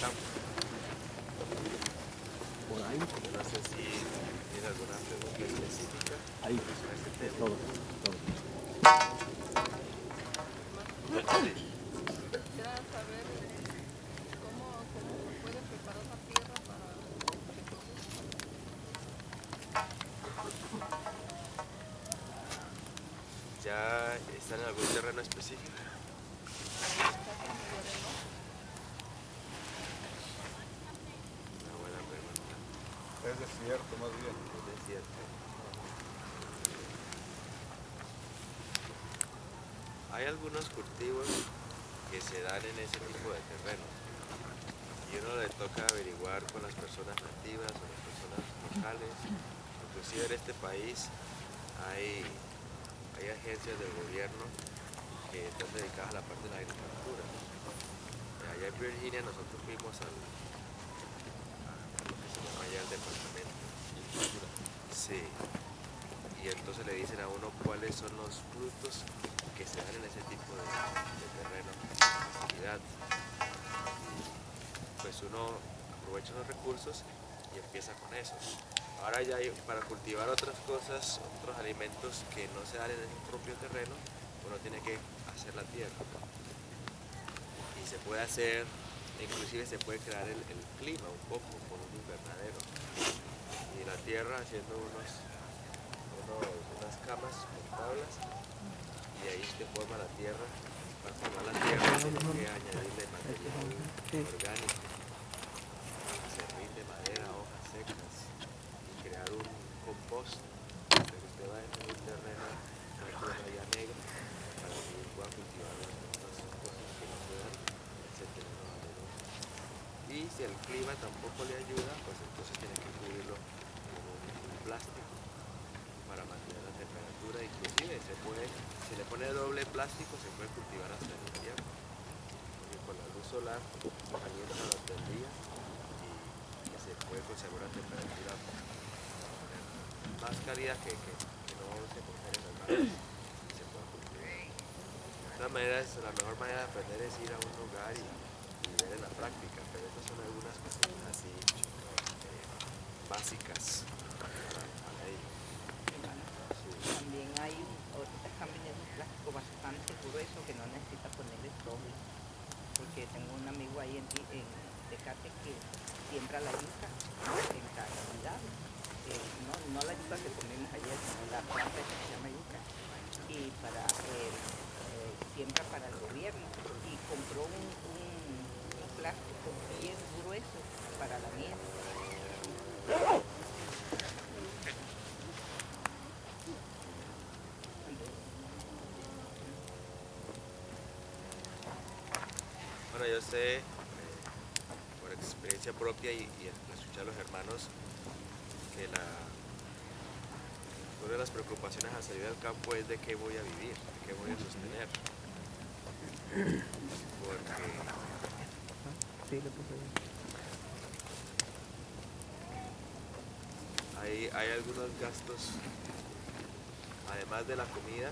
campo. Por ahí. No sé si tiene alguna pregunta específica Ahí. sobre este tema. Todo. Quisiera saber cómo se puede preparar la tierra para que produzca. ¿Ya están en algún terreno específico? Está como de arenoso. Una buena pregunta. Es desierto, más bien. Es desierto. Hay algunos cultivos que se dan en ese tipo de terreno y uno le toca averiguar con las personas nativas o las personas locales. Inclusive en este país hay agencias del gobierno que están dedicadas a la parte de la agricultura. Allá en Virginia nosotros fuimos a lo que se llama allá el departamento. Sí. Y entonces le dicen a uno cuáles son los frutos que se dan en ese tipo de terreno, facilidad. Pues uno aprovecha los recursos y empieza con eso. Ahora ya hay, para cultivar otras cosas, otros alimentos que no se dan en el propio terreno, uno tiene que hacer la tierra. Y se puede hacer, inclusive se puede crear el clima un poco con un invernadero. Y la tierra haciendo unas camas con tablas y ahí se forma la tierra. Para formar la tierra tiene que añadirle material orgánico, serrín de madera, hojas secas y crear un compost. Pero usted va en un terreno, una tierra ya negra, para que pueda cultivar las otras cosas que no se dan en ese terreno arenoso. Y si el clima tampoco le ayuda, pues entonces tiene que cubrirlo con un plástico para mantener la temperatura. Inclusive si le pone doble plástico se puede cultivar hasta el invierno, porque con la luz solar calienta durante el día y se puede conservar una temperatura más cálida que no se congele en el mar y se puede cultivar. De todas maneras, la mejor manera de aprender es ir a un lugar y ver en la práctica, pero estas son algunas cosas así básicas para ello. También hay, ahorita están vendiendo un plástico bastante grueso que no necesita ponerle doble, porque tengo un amigo ahí en Tecate que siembra la yuca en cantidad, no la yuca que comimos ayer, sino la planta que se llama yuca, y siembra para el gobierno, y compró un plástico bien grueso para la miel. Bueno, yo sé por experiencia propia y escuchar a los hermanos que una de las preocupaciones al salir al campo es de qué voy a vivir, de qué voy a sostener. Porque hay algunos gastos, además de la comida.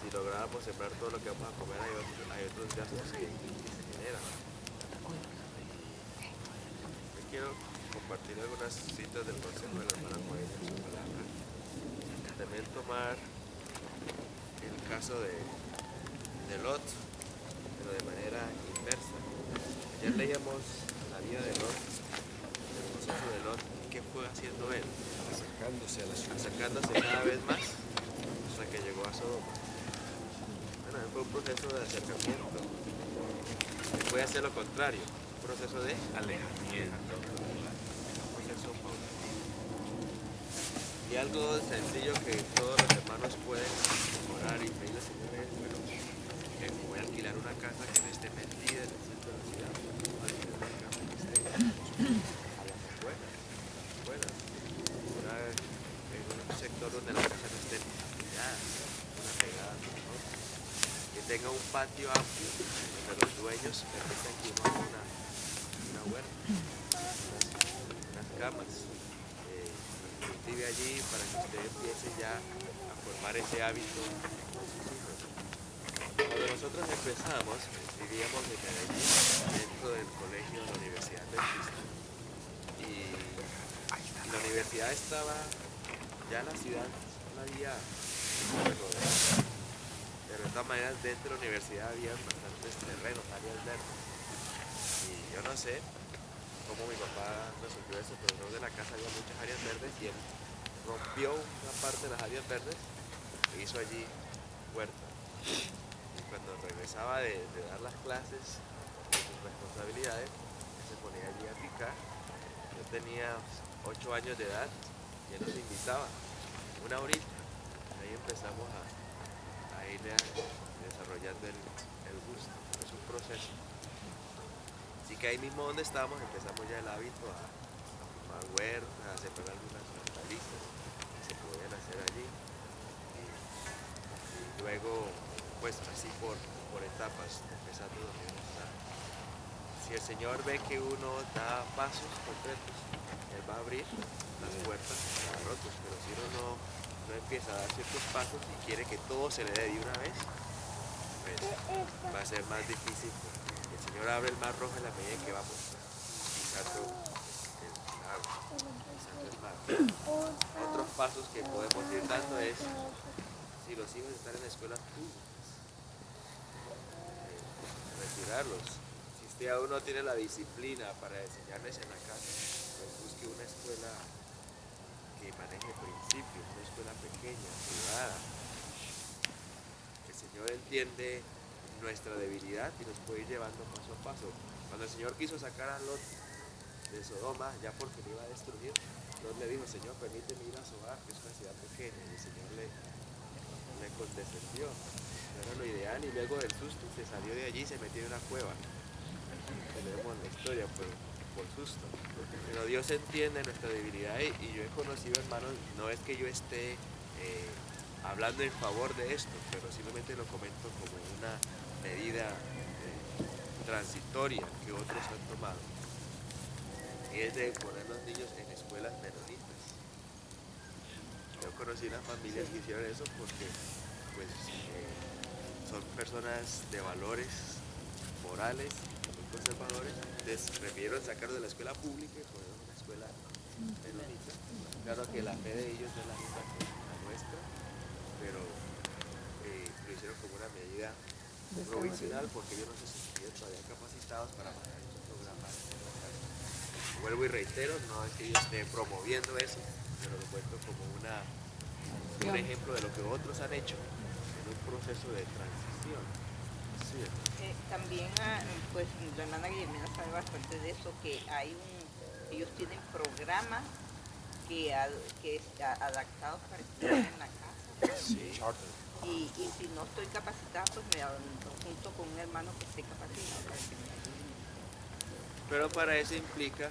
Si lográramos sembrar todo lo que vamos a comer, hay otros gastos que se generan. Yo quiero compartir algunas citas del consejo de la hermana Joel en su palabra. También tomar el caso de Lot, pero de manera inversa. Ayer leíamos la vida de Lot, el proceso de Lot, ¿qué fue haciendo él? Acercándose a la ciudad. Acercándose cada vez más hasta que llegó a Sodoma. Bueno, fue un proceso de acercamiento. Voy a hacer lo contrario, un proceso de alejamiento. Un proceso paulatino. Y algo sencillo que todos los hermanos pueden orar y pedirle al Señor es, bueno, que voy a alquilar una casa que no esté metida en el centro de la ciudad. Voy a alquilar una casa que esté a las afueras. En un sector donde la casa no esté pegada a nosotros. Que tenga un patio amplio donde los dueños permitan que uno haga una huerta, unas camas. Cultive allí para que usted empiece ya a formar ese hábito con sus hijos. Cuando nosotros empezamos, vivíamos en Medellín, dentro universidad estaba ya en la ciudad, no había rodeada. Pero de todas maneras dentro de la universidad había bastantes terrenos, áreas verdes. Y yo no sé cómo mi papá resolvió eso, pero alrededor de la casa había muchas áreas verdes y él rompió una parte de las áreas verdes e hizo allí huerta. Y cuando regresaba de dar las clases, de sus responsabilidades, él se ponía allí a picar. Yo tenía 8 años de edad y él nos invitaba una horita. Ahí empezamos a ir desarrollando el gusto. Es un proceso. Así que ahí mismo donde estábamos empezamos ya el hábito a formar huertas, a sembrar algunas hortalizas que se podían hacer allí. Y luego, pues así por etapas, empezando donde uno está. Si el Señor ve que uno da pasos concretos, Él va a abrir las puertas a rotos, pero si uno no empieza a dar ciertos pasos y quiere que todo se le dé de una vez, pues va a ser más difícil. El Señor abre el mar rojo en la medida en que vamos pisando el agua, pisando el mar. Otros pasos que podemos ir dando es, si los hijos están en escuelas públicas, retirarlos. Si usted aún no tiene la disciplina para enseñarles en la casa, pues busque una escuela que maneje principios, una escuela pequeña, privada. El Señor entiende nuestra debilidad y nos puede ir llevando paso a paso. Cuando el Señor quiso sacar a Lot de Sodoma, ya porque le iba a destruir, Lot le dijo: Señor, permíteme ir a Sodoma, que es una ciudad pequeña. Y el Señor le condescendió. No era lo ideal, y luego del susto se salió de allí y se metió en una cueva. Tenemos la historia por susto. Pero Dios entiende nuestra debilidad y yo he conocido, hermanos, no es que yo esté hablando en favor de esto, pero simplemente lo comento como una medida transitoria que otros han tomado. Y es de poner los niños en escuelas menonitas. Yo conocí unas familias que hicieron eso porque pues, son personas de valores morales, muy conservadores. Les prefirieron sacarlos de la escuela pública y ponerlos en una escuela menonita. Claro que la fe de ellos no es la misma que la nuestra, pero lo hicieron como una medida provisional porque ellos no se sentían todavía capacitados para manejar esos programas. Vuelvo y reitero, no es que yo esté promoviendo eso, pero lo cuento como un ejemplo de lo que otros han hecho en un proceso de transición. Sí. También, pues la hermana Guillermina sabe bastante de eso, que ellos tienen programas que adaptados para estudiar en la casa. Sí. Y si no estoy capacitada, pues me junto con un hermano que esté capacitado para que me ayude. Pero para eso implica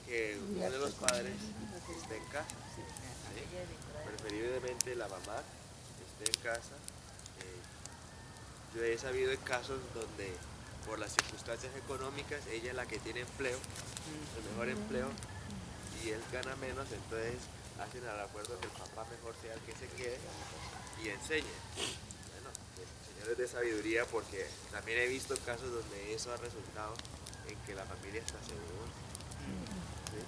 que uno de los padres esté en casa. ¿Sí? Preferiblemente la mamá esté en casa. Yo he sabido de casos donde por las circunstancias económicas ella es la que tiene empleo, el mejor empleo, y él gana menos, entonces hacen al acuerdo que el papá mejor sea el que se quede y enseñe. Bueno, el Señor es de sabiduría, porque también he visto casos donde eso ha resultado en que la familia hasta se divorcia, ¿sí?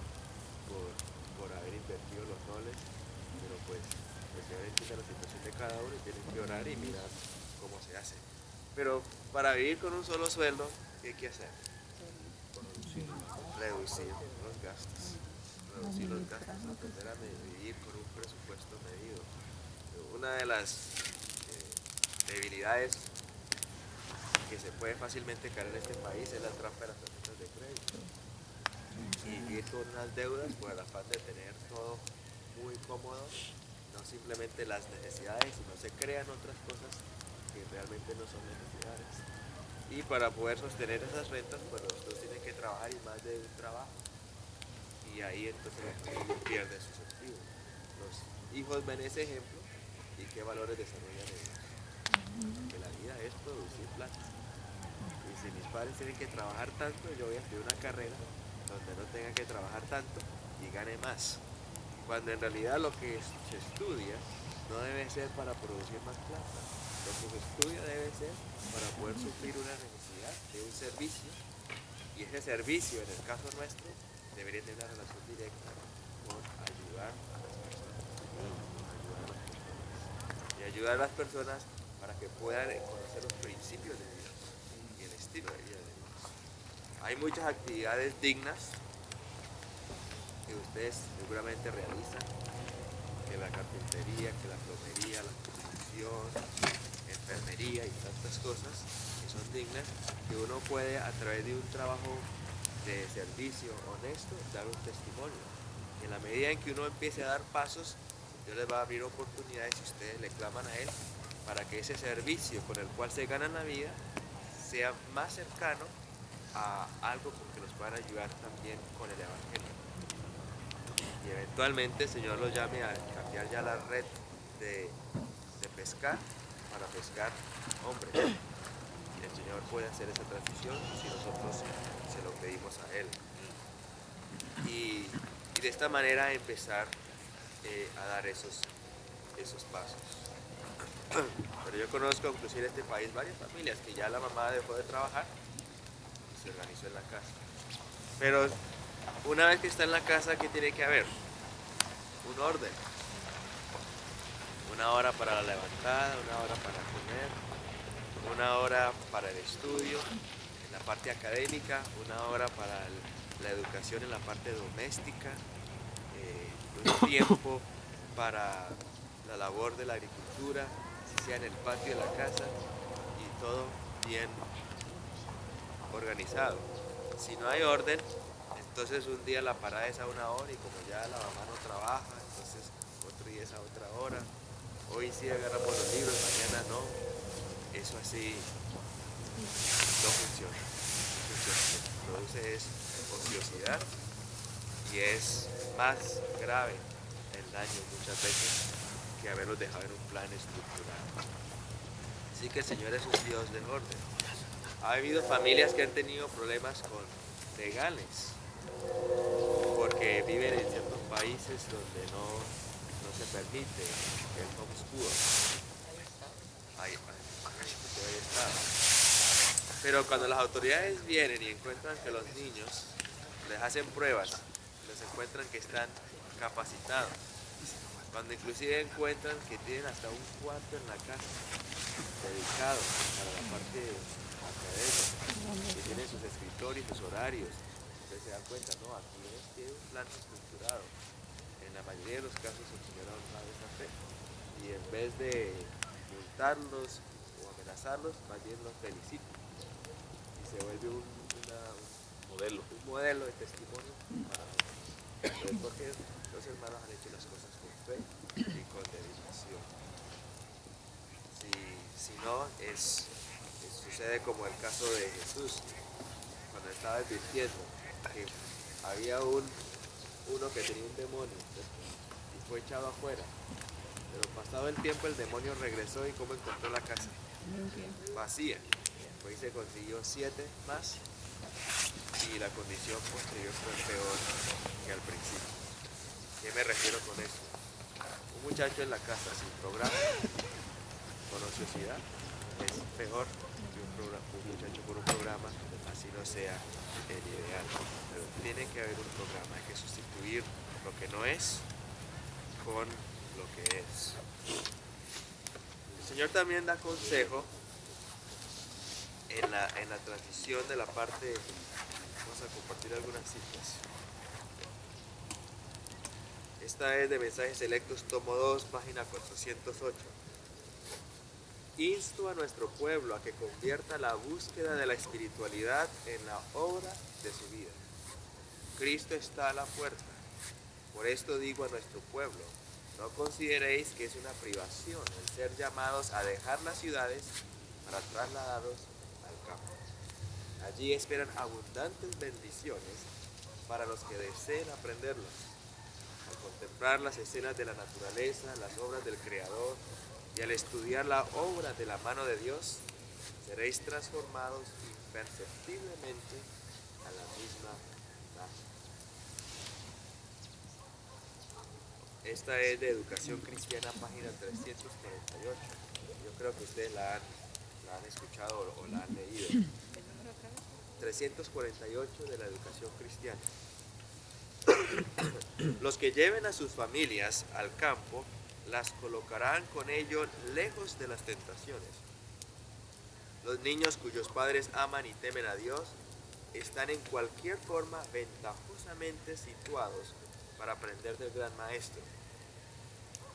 por haber invertido los roles, pero pues el Señor entiende la situación de cada uno y tienen que orar y mirar cómo se hace. Pero para vivir con un solo sueldo, ¿qué hay que hacer? Reducir los gastos. Reducir los gastos, aprender a vivir con un presupuesto medido. Una de las debilidades que se puede fácilmente caer en este país es la trampa de las tarjetas de crédito. Y vivir con unas deudas por el afán de tener todo muy cómodo, no simplemente las necesidades, sino se crean otras cosas que realmente no son necesidades. Y para poder sostener esas rentas, pues los dos tienen que trabajar, y más de un trabajo. Y ahí entonces la familia pierde su sentido. Los hijos ven ese ejemplo y qué valores desarrollan ellos. Que la vida es producir plata. Y si mis padres tienen que trabajar tanto, yo voy a estudiar una carrera donde no tenga que trabajar tanto y gane más. Cuando en realidad lo que se estudia no debe ser para producir más plata. Lo que se estudia debe ser para poder suplir una necesidad de un servicio, y ese servicio, en el caso nuestro, debería tener una relación directa con ayudar ayudar a las personas, y ayudar a las personas para que puedan conocer los principios de Dios y el estilo de vida de Dios. Hay muchas actividades dignas que ustedes seguramente realizan, que la carpintería, que la plomería, la construcción, enfermería y tantas cosas que son dignas, que uno puede a través de un trabajo de servicio honesto dar un testimonio. Y en la medida en que uno empiece a dar pasos, Dios les va a abrir oportunidades si ustedes le claman a Él para que ese servicio con el cual se ganan la vida sea más cercano a algo con que nos puedan ayudar también con el Evangelio. Y eventualmente el Señor los llame a cambiar ya la red de pescar para pescar hombres. El Señor puede hacer esa transición si nosotros se lo pedimos a Él. Y de esta manera empezar a dar esos pasos. Pero yo conozco, inclusive en este país, varias familias que ya la mamá dejó de trabajar y se organizó en la casa. Pero una vez que está en la casa, ¿qué tiene que haber? Un orden. Una hora para la levantada, una hora para comer, una hora para el estudio, en la parte académica, una hora para la educación en la parte doméstica, un tiempo para la labor de la agricultura, si sea en el patio de la casa, y todo bien organizado. Si no hay orden, entonces un día la parada es a una hora y como ya la mamá no trabaja, entonces otro día es a otra hora. Hoy sí agarramos los libros, mañana no. Eso así no funciona. Lo que produce es ociosidad y es más grave el daño muchas veces que haberlos dejado en un plan estructurado. Así que el Señor es un Dios del orden. Ha habido familias que han tenido problemas legales porque viven en ciertos países donde no se permite el homeschool. Ahí está. Pero cuando las autoridades vienen y encuentran que los niños les hacen pruebas, les encuentran que están capacitados, cuando inclusive encuentran que tienen hasta un cuarto en la casa dedicado para la parte académica, que tienen sus escritorios, sus horarios, ustedes se dan cuenta, no, aquí tiene un plan estructurado. En la mayoría de los casos el Señor ha honrado esa fe y en vez de multarlos o amenazarlos, más bien los felicita y se vuelve un modelo de testimonio para nosotros, porque los hermanos han hecho las cosas con fe y con dedicación. Si no, sucede como el caso de Jesús, cuando estaba advirtiendo que había uno que tenía un demonio y fue echado afuera, pero pasado el tiempo el demonio regresó y ¿cómo encontró la casa? Vacía. Pues se consiguió 7 más y la condición posterior fue peor que al principio. ¿Qué me refiero con esto? Un muchacho en la casa sin programa, con ociosidad, es peor que un muchacho con un programa, así no sea el ideal. Pero tiene que haber un programa, hay que sustituir lo que no es con lo que es. El Señor también da consejo en la transición de la parte, vamos a compartir algunas citas. Esta es de Mensajes Selectos, tomo 2, página 408. Insto a nuestro pueblo a que convierta la búsqueda de la espiritualidad en la obra de su vida. Cristo está a la puerta. Por esto digo a nuestro pueblo, no consideréis que es una privación el ser llamados a dejar las ciudades para trasladaros al campo. Allí esperan abundantes bendiciones para los que deseen aprenderlas. Al contemplar las escenas de la naturaleza, las obras del Creador, y al estudiar la obra de la mano de Dios, seréis transformados imperceptiblemente a la misma imagen. Esta es de Educación Cristiana, página 348. Yo creo que ustedes la han escuchado o la han leído. 348 de la Educación Cristiana. Los que lleven a sus familias al campo las colocarán con ello lejos de las tentaciones. Los niños cuyos padres aman y temen a Dios están en cualquier forma ventajosamente situados para aprender del gran maestro,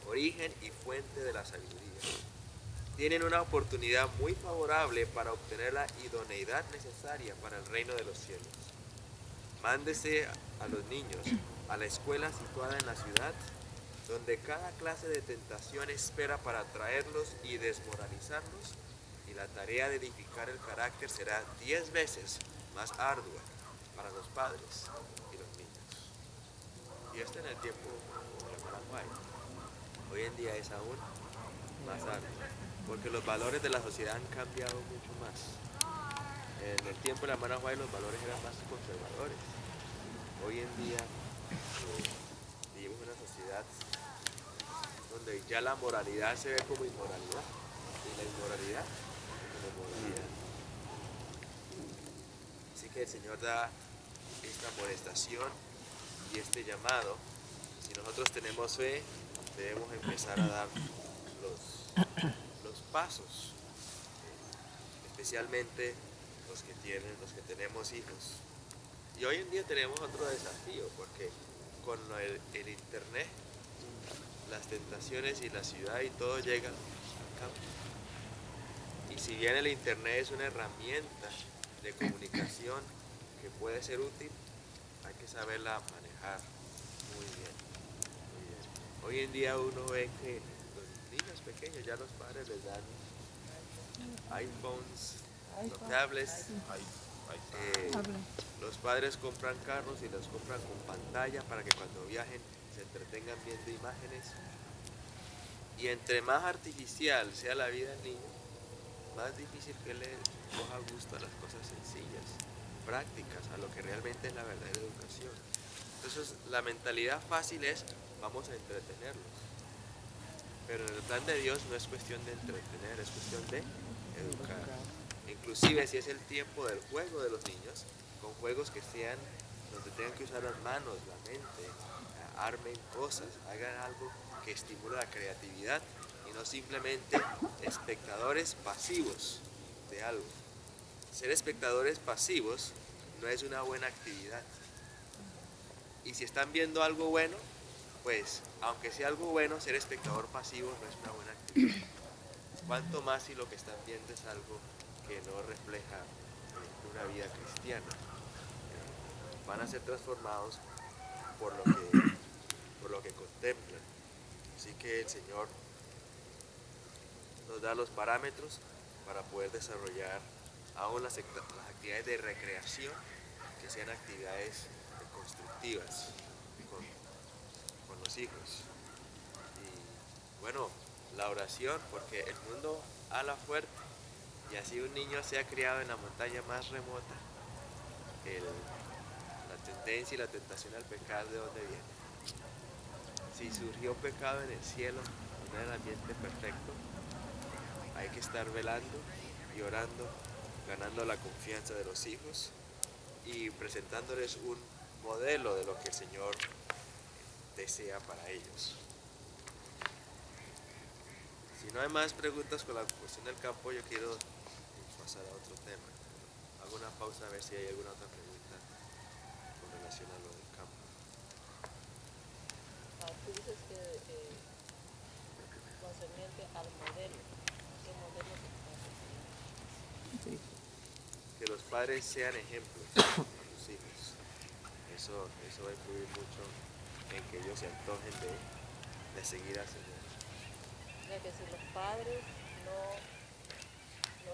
origen y fuente de la sabiduría. Tienen una oportunidad muy favorable para obtener la idoneidad necesaria para el reino de los cielos. Mándese a los niños a la escuela situada en la ciudad, donde cada clase de tentación espera para atraerlos y desmoralizarlos, y la tarea de edificar el carácter será 10 veces más ardua para los padres y los niños. Y esto en el tiempo de Paraguay. Hoy en día es aún más ardua, porque los valores de la sociedad han cambiado mucho más. En el tiempo de la hermana White los valores eran más conservadores. Hoy en día vivimos en una sociedad donde ya la moralidad se ve como inmoralidad y la inmoralidad como moralidad. Así que el Señor da esta amonestación y este llamado. Si nosotros tenemos fe, debemos empezar a dar los pasos, especialmente los que tenemos hijos. Y hoy en día tenemos otro desafío, porque con el internet, las tentaciones y la ciudad y todo llega al campo. Y si bien el internet es una herramienta de comunicación que puede ser útil, hay que saberla manejar muy bien, muy bien. Hoy en día uno ve que los niños pequeños ya los padres les dan iPhones, los tablets. Los padres compran carros y los compran con pantalla para que cuando viajen se entretengan viendo imágenes. Y entre más artificial sea la vida del niño, más difícil que le coja gusto a las cosas sencillas, prácticas, a lo que realmente es la verdadera educación. Entonces la mentalidad fácil es, vamos a entretenerlos. Pero en el plan de Dios no es cuestión de entretener, es cuestión de educar. Inclusive si es el tiempo del juego de los niños, con juegos que sean donde tengan que usar las manos, la mente, armen cosas, hagan algo que estimule la creatividad y no simplemente espectadores pasivos de algo. Ser espectadores pasivos no es una buena actividad. Y si están viendo algo bueno, pues aunque sea algo bueno, ser espectador pasivo no es una buena actividad. Cuanto más si lo que están viendo es algo que no refleja una vida cristiana. Van a ser transformados por lo que contemplan. Así que el Señor nos da los parámetros para poder desarrollar aún las actividades de recreación, que sean actividades constructivas con los hijos. Y bueno, la oración, porque el mundo habla fuerte, y así un niño sea criado en la montaña más remota, la tendencia y la tentación al pecado, ¿de dónde viene? Si surgió pecado en el cielo, no en el ambiente perfecto, hay que estar velando y orando, ganando la confianza de los hijos y presentándoles un modelo de lo que el Señor desea para ellos. Si no hay más preguntas con la cuestión del campo, yo quiero pasar a otro tema. Hago una pausa a ver si hay alguna otra pregunta con relación a lo del campo. Tú dices que concerniente al modelo, ¿qué modelo se está refiriendo? Que los padres sean ejemplos a sus hijos. Eso va a influir mucho en que ellos se antojen de seguir al Señor. O sea que si los padres no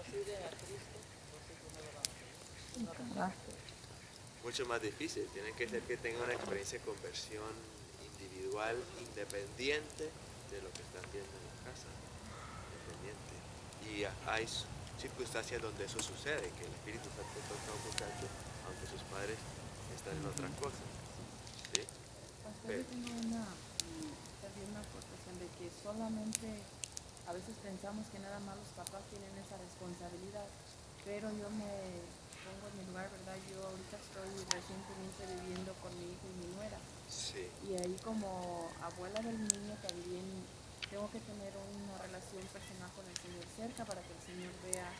siguen a Cristo, los hijos no lo van a hacer. No lo Mucho más difícil, tienen que ser que tengan una experiencia de conversión individual, independiente de lo que están viendo en la casa, independiente. Y hay circunstancias donde eso sucede, que el Espíritu Santo toca a un muchacho, aunque sus padres están en otra cosa. ¿Sí? Pastor, yo tengo una aportación de que solamente a veces pensamos que nada más los papás tienen esa responsabilidad, pero yo me pongo en mi lugar, ¿verdad? Yo ahorita estoy recientemente viviendo con mi hijo y mi nuera, Sí, Y ahí como abuela del niño también tengo que tener una relación personal con el Señor cerca para que el Señor vea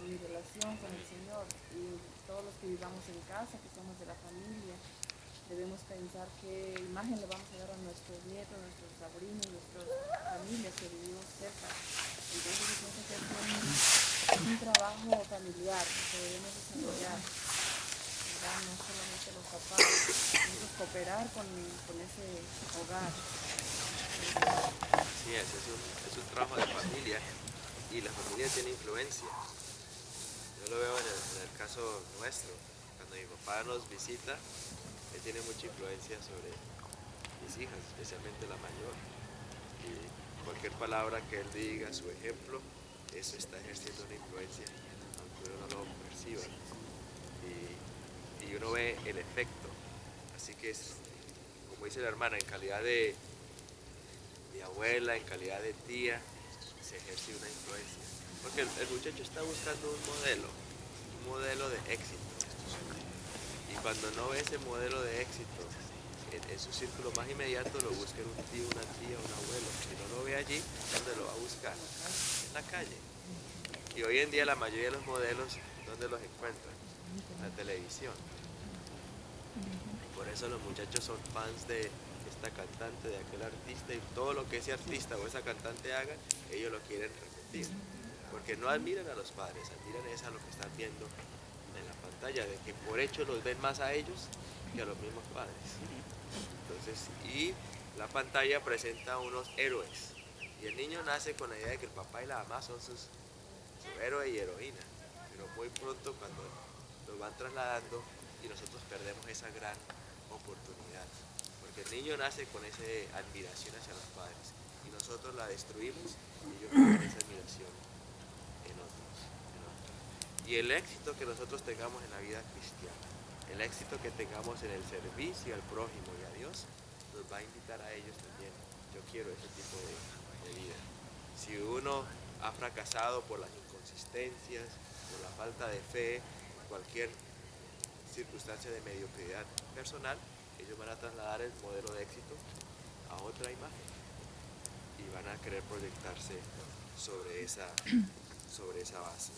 mi relación con el Señor. Y todos los que vivamos en casa, que somos de la familia, debemos pensar qué imagen le vamos a dar a nuestros nietos, nuestros sobrinos, nuestras familias que vivimos cerca. Entonces yo pienso que es un trabajo familiar que debemos desarrollar, ¿verdad? No solamente los papás, debemos cooperar con ese hogar. sí, es un trabajo de familia y la familia tiene influencia. Yo lo veo en el caso nuestro. Cuando mi papá nos visita, él tiene mucha influencia sobre mis hijas, especialmente la mayor. Y cualquier palabra que él diga, su ejemplo, eso está ejerciendo una influencia, aunque uno no lo perciba. Y uno ve el efecto. Así que es, como dice la hermana, en calidad de abuela, en calidad de tía, se ejerce una influencia. Porque el muchacho está buscando un modelo de éxito. Y cuando no ve ese modelo de éxito, en su círculo más inmediato lo busca en un tío, una tía, un abuelo. Si no lo ve allí, ¿dónde lo va a buscar? En la calle. Y hoy en día la mayoría de los modelos, ¿dónde los encuentran? En la televisión. Por eso los muchachos son fans de esta cantante, de aquel artista, y todo lo que ese artista o esa cantante haga, ellos lo quieren repetir. Porque no admiran a los padres, admiran es a lo que están viendo en la pantalla, de que por hecho los ven más a ellos que a los mismos padres. Entonces, y la pantalla presenta unos héroes. Y el niño nace con la idea de que el papá y la mamá son su héroe y heroína. Pero muy pronto cuando los van trasladando y nosotros perdemos esa gran oportunidad. Porque el niño nace con esa admiración hacia los padres y nosotros la destruimos y ellos ponen esa admiración en otros. Y el éxito que nosotros tengamos en la vida cristiana, el éxito que tengamos en el servicio al prójimo y a Dios, nos va a invitar a ellos también. Yo quiero ese tipo de vida. Si uno ha fracasado por las inconsistencias, por la falta de fe, cualquier circunstancia de mediocridad personal, ellos van a trasladar el modelo de éxito a otra imagen y van a querer proyectarse sobre esa base.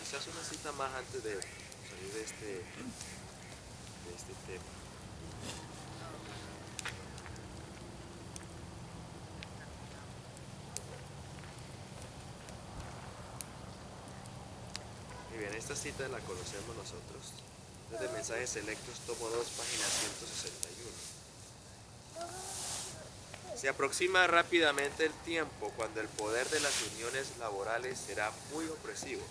Quizás una cita más antes de salir de este tema. Y bien, esta cita la conocemos nosotros. Es de Mensajes Selectos, tomo 2, página 161. Se aproxima rápidamente el tiempo cuando el poder de las uniones laborales será muy opresivo.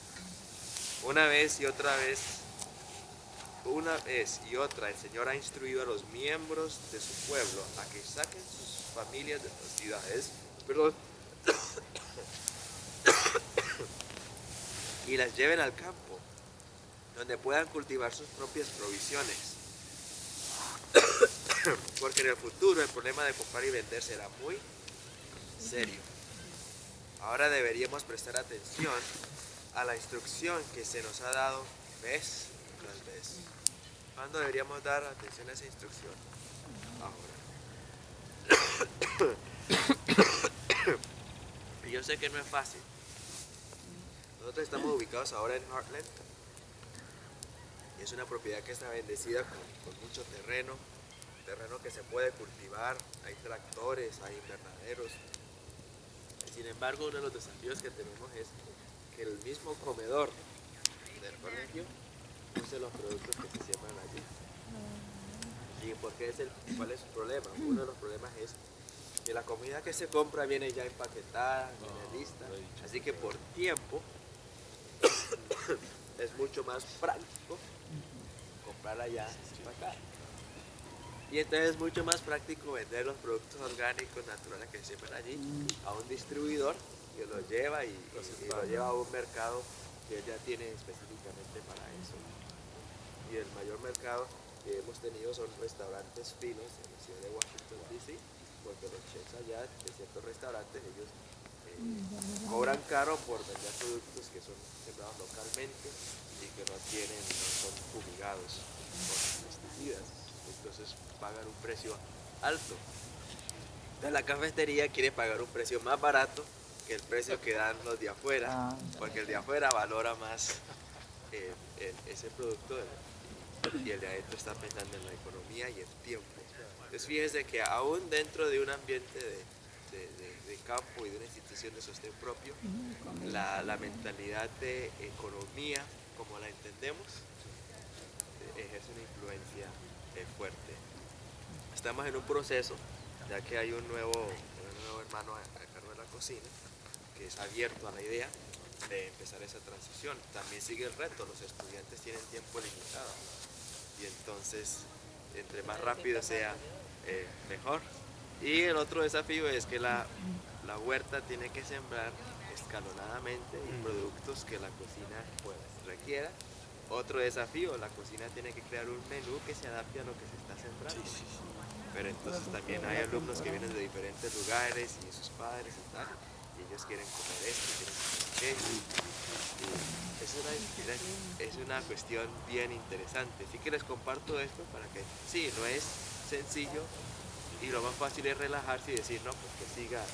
Una vez y otra, el Señor ha instruido a los miembros de su pueblo a que saquen sus familias de las ciudades, y las lleven al campo, donde puedan cultivar sus propias provisiones. Porque en el futuro el problema de comprar y vender será muy serio. Ahora deberíamos prestar atención a la instrucción que se nos ha dado vez tras vez. ¿Cuándo deberíamos dar atención a esa instrucción? Ahora. Y yo sé que no es fácil. Nosotros estamos ubicados ahora en Heartland. Y es una propiedad que está bendecida con mucho terreno que se puede cultivar, hay tractores, hay invernaderos. Sin embargo, uno de los desafíos que tenemos es que el mismo comedor del colegio use los productos que se siembran allí. ¿Y cuál es el problema? Uno de los problemas es que la comida que se compra viene ya empaquetada, viene lista, así que por tiempo es mucho más práctico comprarla ya empacada. Y entonces es mucho más práctico vender los productos orgánicos naturales que se siembran allí a un distribuidor que lo lleva y lo lleva a un mercado que ya tiene específicamente para eso. Y el mayor mercado que hemos tenido son restaurantes finos en la ciudad de Washington, D.C., porque los chefs allá de ciertos restaurantes, ellos cobran caro por vender productos que son sembrados localmente y que no son fumigados con pesticidas. Entonces pagan un precio alto. Entonces la cafetería quiere pagar un precio más barato que el precio que dan los de afuera, porque el de afuera valora más ese producto y el de adentro está pensando en la economía y el tiempo. Entonces fíjese que aún dentro de un ambiente de campo y de una institución de sostén propio, la mentalidad de economía, como la entendemos, ejerce una influencia fuerte. Estamos en un proceso, ya que hay un nuevo hermano a cargo de la cocina, que es abierto a la idea de empezar esa transición. También sigue el reto, los estudiantes tienen tiempo limitado y entonces entre más rápido sea mejor. Y el otro desafío es que la huerta tiene que sembrar escalonadamente productos que la cocina pues, requiera. Otro desafío, la cocina tiene que crear un menú que se adapte a lo que se está sembrando. Pero entonces también hay alumnos que vienen de diferentes lugares y sus padres y tal, y ellos quieren comer esto, quieren comer aquello. Es una cuestión bien interesante. Así que les comparto esto para que, sí, no es sencillo y lo más fácil es relajarse y decir, no, pues que siga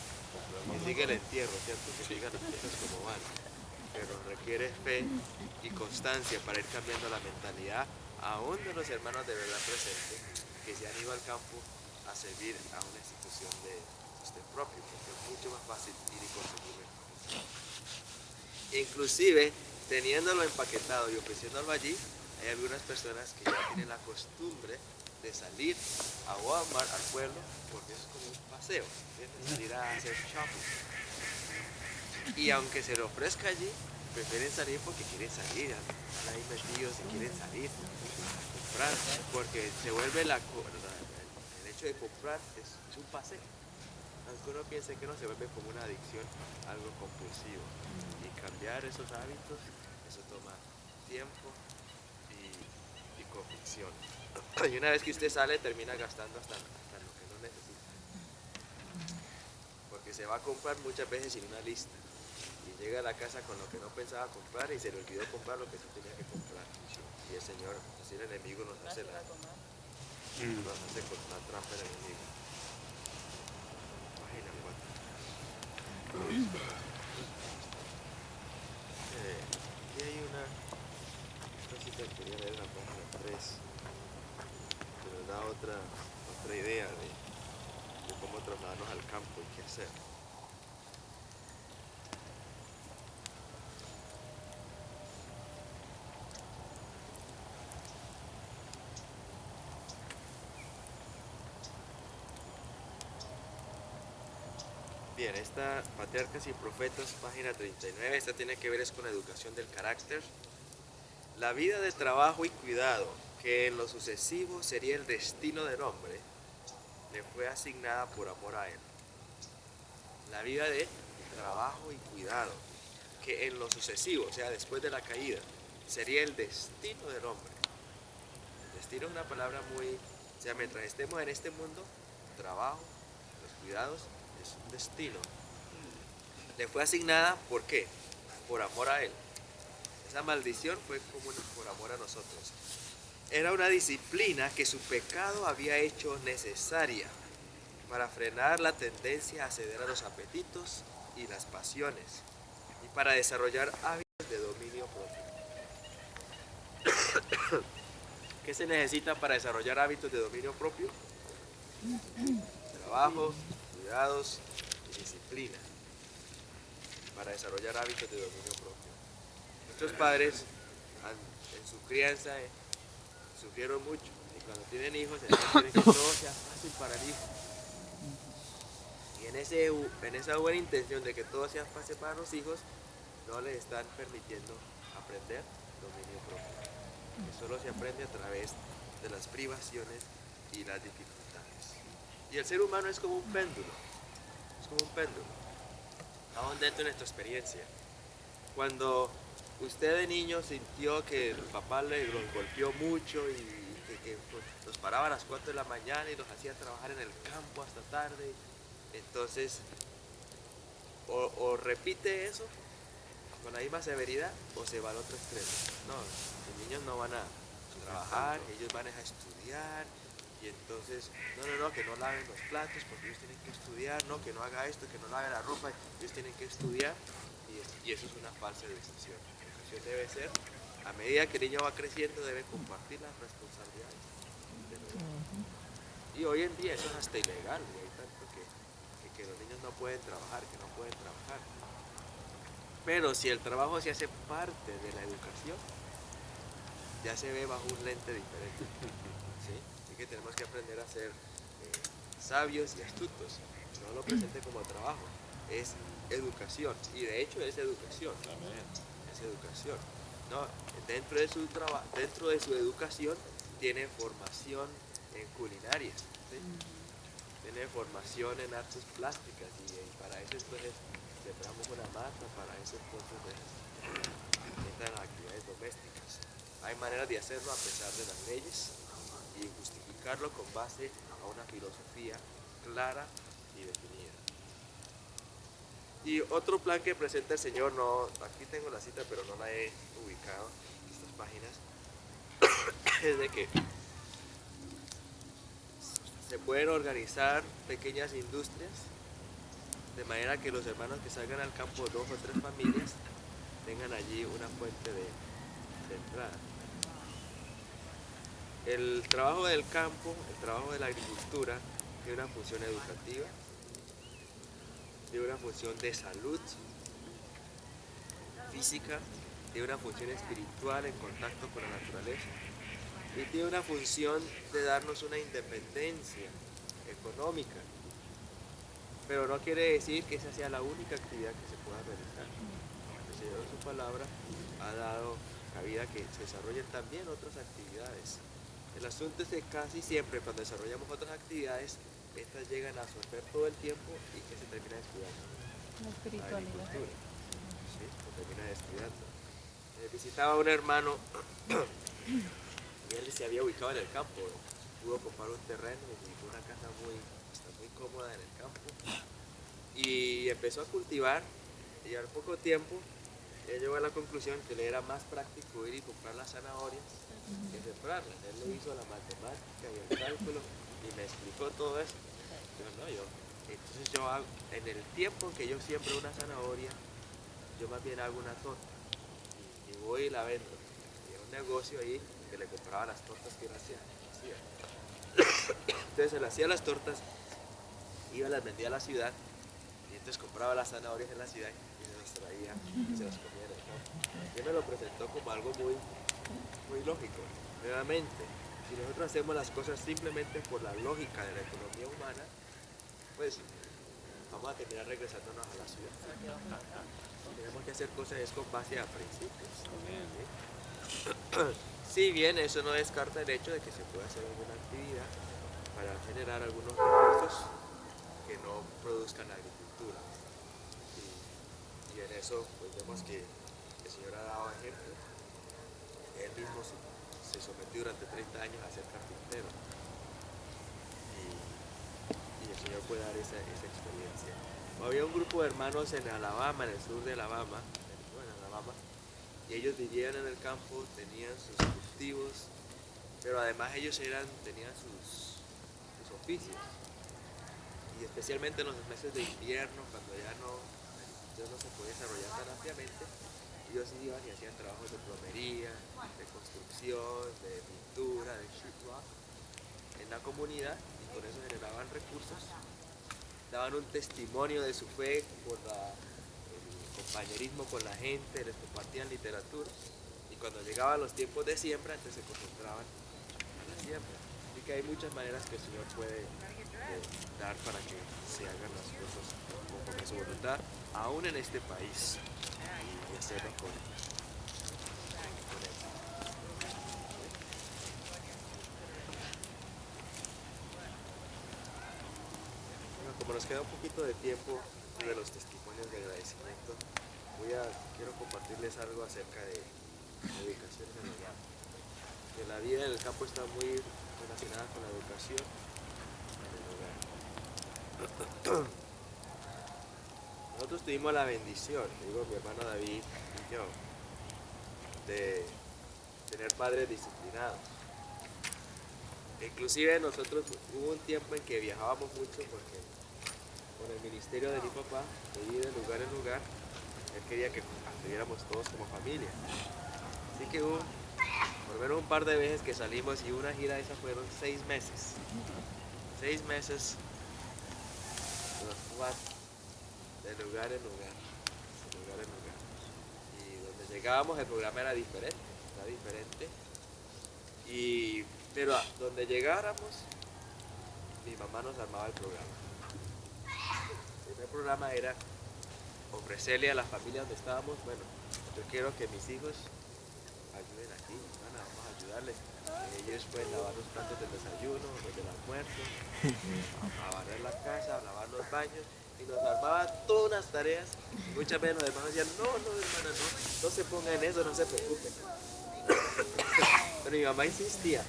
el entierro, ¿cierto? Que sigan las cosas como van. Pero requiere fe y constancia para ir cambiando la mentalidad, aún de los hermanos de verdad presentes, que se han ido al campo a servir a una institución de sostén propio, porque es mucho más fácil ir y conseguir mejor. Inclusive, teniéndolo empaquetado y ofreciéndolo allí, hay algunas personas que ya tienen la costumbre de salir a Walmart, al pueblo, porque eso es como un paseo, salir a hacer shopping. Y aunque se le ofrezca allí, prefieren salir porque quieren salir, están ahí metidos y quieren salir a comprar, porque se vuelve el hecho de comprar es un paseo. Aunque uno piense que no, se vuelve como una adicción, algo compulsivo. Y cambiar esos hábitos, eso toma tiempo y convicción. Y una vez que usted sale, termina gastando hasta lo que no necesita. Porque se va a comprar muchas veces sin una lista. Y llega a la casa con lo que no pensaba comprar y se le olvidó comprar lo que sí tenía que comprar. Y el Señor, así el enemigo nos hace con la trampa del enemigo. Página 4. Aquí hay una cosita que quería leer en la página 3, que nos da otra idea de cómo trasladarnos al campo y qué hacer. Bien, esta Patriarcas y Profetas, página 39, esta tiene que ver es con la educación del carácter. La vida de trabajo y cuidado, que en lo sucesivo sería el destino del hombre, le fue asignada por amor a él. La vida de trabajo y cuidado, que en lo sucesivo, o sea, después de la caída, sería el destino del hombre. El destino es una palabra muy, o sea, mientras estemos en este mundo, el trabajo, los cuidados, es un destino. Le fue asignada, ¿por qué? Por amor a él. Esa maldición fue como por amor a nosotros. Era una disciplina que su pecado había hecho necesaria para frenar la tendencia a ceder a los apetitos y las pasiones y para desarrollar hábitos de dominio propio. ¿Qué se necesita para desarrollar hábitos de dominio propio? Trabajo, cuidados y disciplina para desarrollar hábitos de dominio propio. Muchos padres en su crianza sufrieron mucho y cuando tienen hijos quieren que todo sea fácil para el hijo. Y en esa buena intención de que todo sea fácil para los hijos, no les están permitiendo aprender dominio propio. Que solo se aprende a través de las privaciones y las dificultades. Y el ser humano es como un péndulo. Es como un péndulo. Aún dentro de nuestra experiencia. Cuando usted de niño sintió que el papá los golpeó mucho y que los paraba a las 4 de la mañana y los hacía trabajar en el campo hasta tarde, entonces o repite eso con la misma severidad o se va al otro extremo. No, los niños no van a trabajar, ellos van a estudiar y entonces, no, que no laven los platos porque ellos tienen que estudiar, no, que no haga esto, que no lave la ropa, ellos tienen que estudiar y eso es una falsa educación. La educación debe ser, a medida que el niño va creciendo, debe compartir las responsabilidades. Y hoy en día eso es hasta ilegal, y hay tanto que los niños no pueden trabajar, que no pueden trabajar. Pero si el trabajo se hace parte de la educación, ya se ve bajo un lente diferente. ¿Sí? Así que tenemos que aprender a ser sabios y astutos. No lo presente como trabajo, es educación. Y de hecho es educación. Es educación. ¿No? Dentro de su educación tiene formación en culinaria. ¿Sí? Tiene formación en artes plásticas y para eso entonces sembramos una mata, para eso entonces entran las actividades domésticas. Hay maneras de hacerlo a pesar de las leyes y justificarlo con base a una filosofía clara y definida. Y otro plan que presenta el Señor, no, aquí tengo la cita pero no la he ubicado en estas páginas, es de que se pueden organizar pequeñas industrias de manera que los hermanos que salgan al campo, 2 o 3 familias, tengan allí una fuente de entrada. El trabajo del campo, el trabajo de la agricultura, tiene una función educativa, tiene una función de salud física, tiene una función espiritual en contacto con la naturaleza y tiene una función de darnos una independencia económica. Pero no quiere decir que esa sea la única actividad que se pueda realizar. El Señor en su palabra ha dado cabida que se desarrollen también otras actividades. El asunto es que casi siempre cuando desarrollamos otras actividades, estas llegan a absorber todo el tiempo y que se termina descuidando. La espiritualidad. Sí, se termina descuidando. Visitaba a un hermano y él se había ubicado en el campo, pudo comprar un terreno y ubicó una casa muy cómoda en el campo y empezó a cultivar y al poco tiempo él llegó a la conclusión que le era más práctico ir y comprar las zanahorias que sembrarlas. Él le hizo la matemática y el cálculo y me explicó todo eso. Entonces yo hago, en el tiempo que yo siembro una zanahoria, yo más bien hago una torta y voy y la vendo. Y era un negocio ahí que le compraba las tortas que él hacía. Entonces él hacía las tortas, iba, las vendía a la ciudad y entonces compraba las zanahorias en la ciudad y se las traía y se las comía en el campo. Y él me lo presentó como algo muy lógico. Nuevamente, si nosotros hacemos las cosas simplemente por la lógica de la economía humana, pues vamos a terminar regresándonos a la ciudad. Tenemos que hacer cosas con base a principios. Si bien eso no descarta el hecho de que se pueda hacer alguna actividad para generar algunos recursos que no produzcan agricultura. Y en eso pues vemos que el Señor ha dado ejemplo. Él mismo se sometió durante 30 años a ser carpintero. Y el Señor puede dar esa experiencia. Había un grupo de hermanos en Alabama, en el sur de Alabama, y ellos vivían en el campo, tenían sus cultivos, pero además ellos tenían sus oficios. Y especialmente en los meses de invierno, cuando ya no se podía desarrollar tan ampliamente, ellos iban y hacían trabajos de plomería, de construcción, de pintura, de sheetrock en la comunidad y con eso generaban recursos, daban un testimonio de su fe por el compañerismo con la gente, les compartían literatura y cuando llegaban los tiempos de siembra entonces se concentraban en la siembra. Así que hay muchas maneras que el Señor puede dar para que se hagan las cosas conforme a su voluntad, aún en este país, y hacerlo con él. Bueno, como nos queda un poquito de tiempo de los testimonios de agradecimiento, quiero compartirles algo acerca de educación en el hogar. Que la vida del campo está muy relacionada con la educación en el hogar. nosotros tuvimos la bendición, digo mi hermano David y yo, de tener padres disciplinados. Inclusive nosotros hubo un tiempo en que viajábamos mucho porque con el ministerio de mi papá, de ir de lugar en lugar, él quería que estuviéramos todos como familia. Así que hubo por lo menos un par de veces que salimos y una gira de esas fueron 6 meses. 6 meses los 4, de lugar en lugar, de lugar en lugar. Y donde llegábamos el programa era diferente, pero donde llegáramos, mi mamá nos armaba el programa. El primer programa era ofrecerle a la familia donde estábamos, bueno, yo quiero que mis hijos ayuden aquí, hermana, vamos a ayudarles. Ellos pueden lavar los platos del desayuno, los del almuerzo, a barrer la casa, a lavar los baños, y nos armaba todas unas tareas. Muchas veces los hermanos decían, no, hermana, no se ponga en eso, no se preocupe. Pero mi mamá insistía,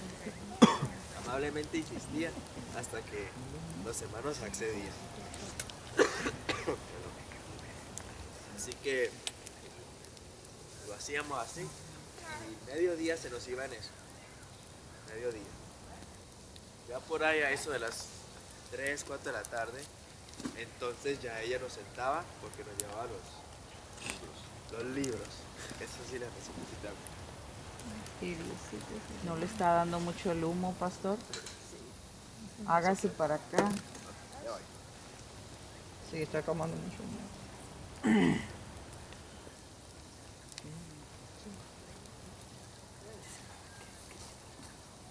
amablemente insistía, hasta que los hermanos accedían. Así que lo hacíamos así, y mediodía se nos iba en eso. Mediodía. Ya por ahí a eso de las 3, 4 de la tarde, entonces ya ella nos sentaba porque nos llevaba los libros. Eso sí les necesitamos. ¿No le está dando mucho el humo, pastor? Hágase para acá. Sí, está tomando mucho humo.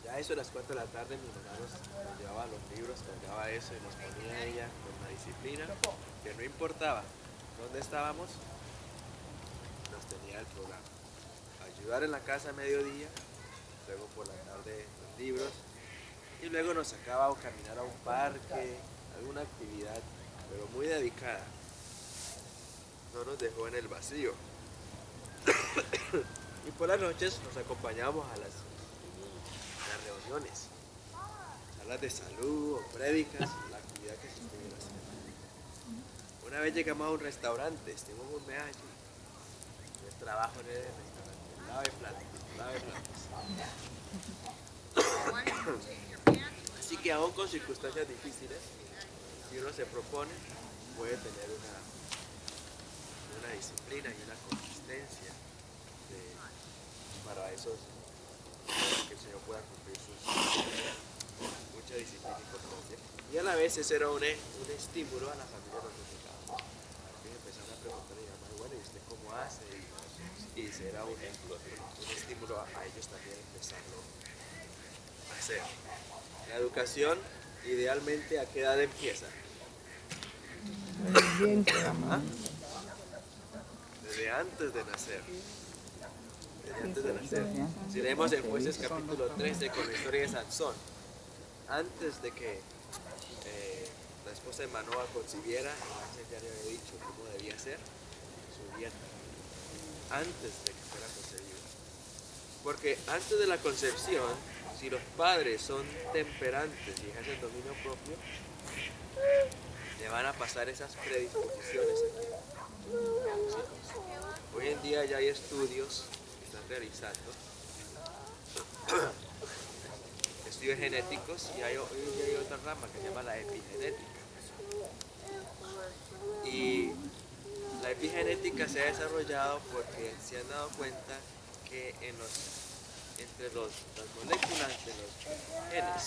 Ya eso a las 4 de la tarde mi mamá nos llevaba los libros, cargaba eso y nos ponía ella con una disciplina que no importaba dónde estábamos, nos tenía el programa. Ayudar en la casa a mediodía, luego por la tarde los libros, y luego nos sacaba a caminar a un parque, alguna actividad, pero muy dedicada. No nos dejó en el vacío. Y por las noches nos acompañábamos a las reuniones, charlas de salud o prédicas, la actividad que se estuviera haciendo. Una vez llegamos a un restaurante, estuvimos un mes allí. El trabajo en el restaurante, lave platos. Así que aún con circunstancias difíciles, si uno se propone, puede tener una disciplina y una consistencia para esos que el Señor pueda cumplir mucha disciplina y constancia. Y a la vez ese era un estímulo a la familia donde llegábamos. Y empezaron a preguntar y mamá, bueno, ¿y usted cómo hace? Y será un estímulo a ellos también empezarlo a hacer. La educación, idealmente, ¿a qué edad empieza? ¿Ah? Desde antes de nacer. Si leemos en Jueces capítulo 13 con la historia de Sansón, antes de que la esposa de Manoa concibiera, el ángel ya le había dicho cómo debía ser su dieta, antes de que fuera concebido. Porque antes de la concepción, si los padres son temperantes y ejercen dominio propio, le van a pasar esas predisposiciones aquí. Hoy en día ya hay estudios que están realizando, estudios genéticos, y hoy en día hay otra rama que se llama la epigenética. Y la epigenética se ha desarrollado porque se han dado cuenta que entre las moléculas de los genes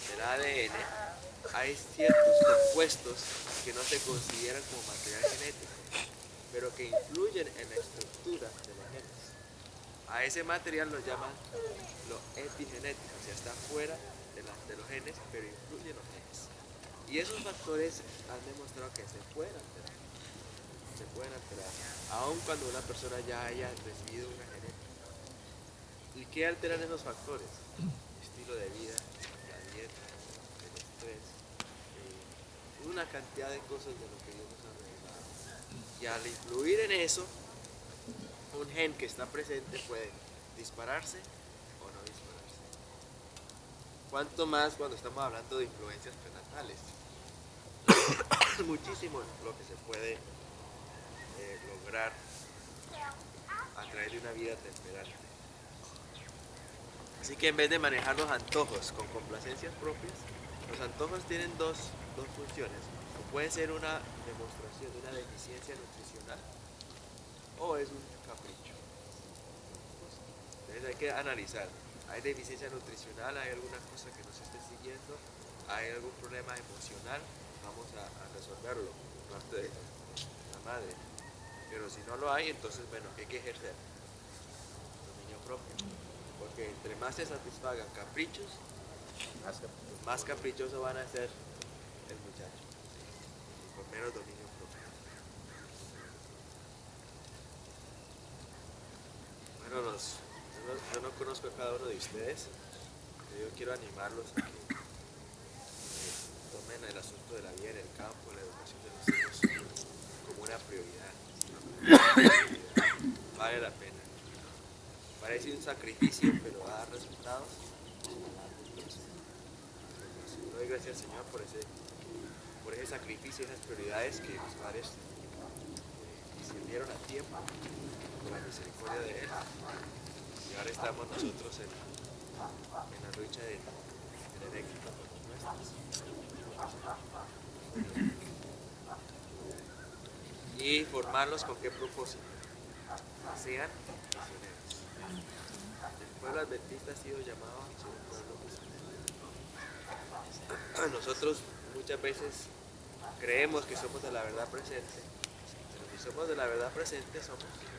del ADN hay ciertos compuestos que no se consideran como material genético, pero que influyen en la estructura de los genes. A ese material lo llaman lo epigenético, o sea, está fuera de los genes, pero influye en los genes. Y esos factores han demostrado que se pueden alterar, aun cuando una persona ya haya recibido una genética. ¿Y qué alteran esos factores? Estilo de vida, la dieta, el estrés, una cantidad de cosas de lo que Dios nos ha revelado. Y al influir en eso, un gen que está presente puede dispararse o no dispararse. ¿Cuánto más cuando estamos hablando de influencias prenatales? Muchísimo lo que se puede lograr a través de una vida temperante. Así que en vez de manejar los antojos con complacencias propias, los antojos tienen dos funciones. O puede ser una demostración de una deficiencia nutricional o es un capricho. Entonces hay que analizar. ¿Hay deficiencia nutricional? ¿Hay alguna cosa que nos esté siguiendo? ¿Hay algún problema emocional? Vamos a resolverlo por parte de la madre. Pero si no lo hay, entonces, bueno, hay que ejercer dominio propio. Porque entre más se satisfagan caprichos, más caprichoso van a ser el muchacho. Y con menos dominio propio. Bueno, yo no conozco a cada uno de ustedes, pero yo quiero animarlos a que tomen el asunto de la vida en el campo, la educación de los hijos, como una prioridad. Vale la pena. Parece un sacrificio, pero va a dar resultados. Doy gracias al Señor por ese sacrificio, esas prioridades que los padres discernieron a tiempo por la misericordia de Él. Y ahora estamos nosotros en la lucha del éxito con los nuestros. Y formarlos con qué propósito. Sean misioneros. El pueblo adventista ha sido llamado a ser un pueblo misionero. Nosotros muchas veces creemos que somos de la verdad presente, pero si somos de la verdad presente somos misioneros.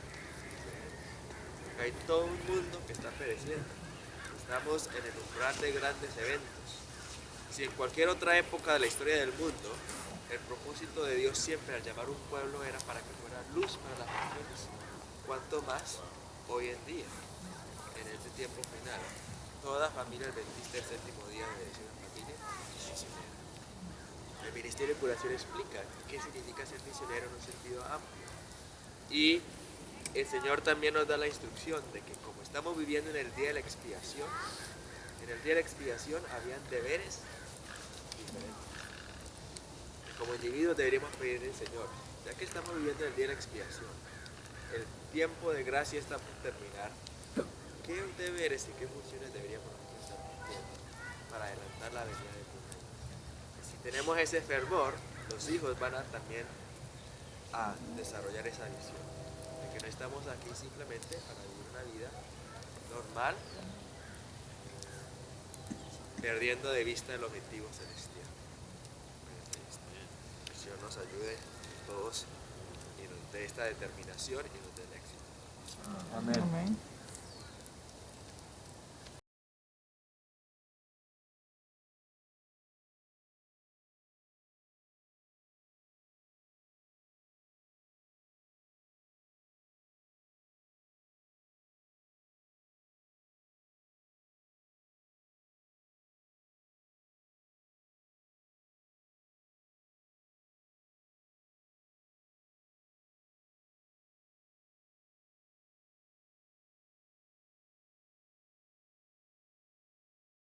Porque hay todo un mundo que está pereciendo. Estamos en el umbral de grandes eventos. Si en cualquier otra época de la historia del mundo el propósito de Dios siempre al llamar un pueblo era para que fuera luz para las naciones, cuanto más hoy en día, en este tiempo final, toda familia adventista el séptimo día debe ser una familia misionera. El Ministerio de Curación explica qué significa ser misionero en un sentido amplio. Y el Señor también nos da la instrucción de que como estamos viviendo en el día de la expiación, en el día de la expiación habían deberes diferentes. Como individuos deberíamos pedirle al Señor, ya que estamos viviendo el día de la expiación, el tiempo de gracia está por terminar, ¿qué deberes y qué funciones deberíamos estar cumpliendo para adelantar la venida de Dios? Si tenemos ese fervor, los hijos van a también a desarrollar esa visión, de que no estamos aquí simplemente para vivir una vida normal, perdiendo de vista el objetivo celestial. Que el Señor nos ayude todos y nos dé esta determinación y nos dé el éxito. Amén.